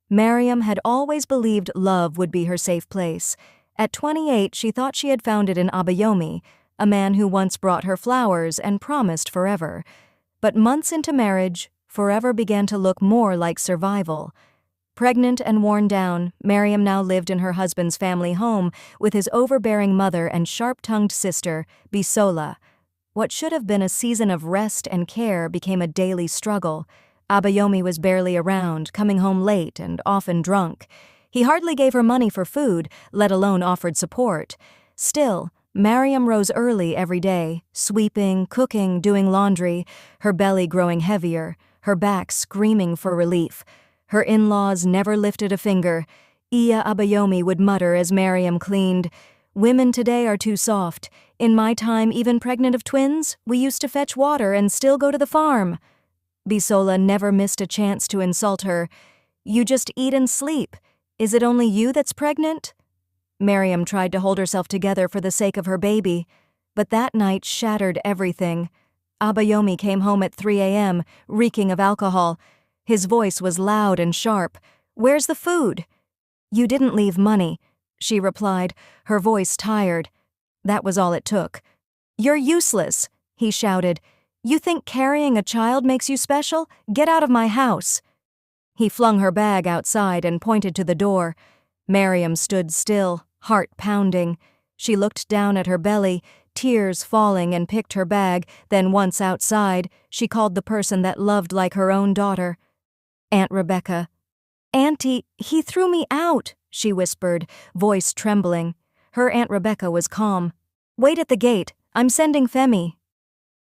Mariam had always believed love would be her safe place. At 28, she thought she had found it in Abayomi, a man who once brought her flowers and promised forever. But months into marriage, forever began to look more like survival. Pregnant and worn down, Mariam now lived in her husband's family home with his overbearing mother and sharp-tongued sister, Bisola. What should have been a season of rest and care became a daily struggle. Abayomi was barely around, coming home late and often drunk. He hardly gave her money for food, let alone offered support. Still, Mariam rose early every day, sweeping, cooking, doing laundry, her belly growing heavier, her back screaming for relief. Her in-laws never lifted a finger. Iya Abayomi would mutter as Mariam cleaned, "Women today are too soft. In my time, even pregnant of twins, we used to fetch water and still go to the farm." Bisola never missed a chance to insult her. "You just eat and sleep. Is it only you that's pregnant?" Mariam tried to hold herself together for the sake of her baby, but that night shattered everything. Abayomi came home at 3 a.m., reeking of alcohol. His voice was loud and sharp. "Where's the food?" "You didn't leave money," she replied, her voice tired. That was all it took. "You're useless," he shouted. "You think carrying a child makes you special? Get out of my house." He flung her bag outside and pointed to the door. Mariam stood still, heart pounding. She looked down at her belly, tears falling, and picked her bag. Then once outside, she called the person that loved like her own daughter. "Aunt Rebecca." "Auntie, he threw me out," she whispered, voice trembling. Her Aunt Rebecca was calm. "Wait at the gate. I'm sending Femi."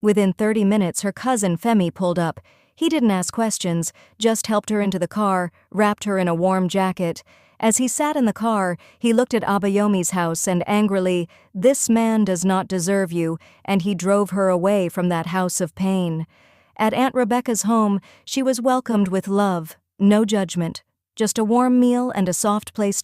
Within 30 minutes, her cousin Femi pulled up. He didn't ask questions, just helped her into the car, wrapped her in a warm jacket. As he sat in the car, he looked at Abayomi's house and angrily, "This man does not deserve you," and he drove her away from that house of pain. At Aunt Rebecca's home, she was welcomed with love, no judgment, just a warm meal and a soft place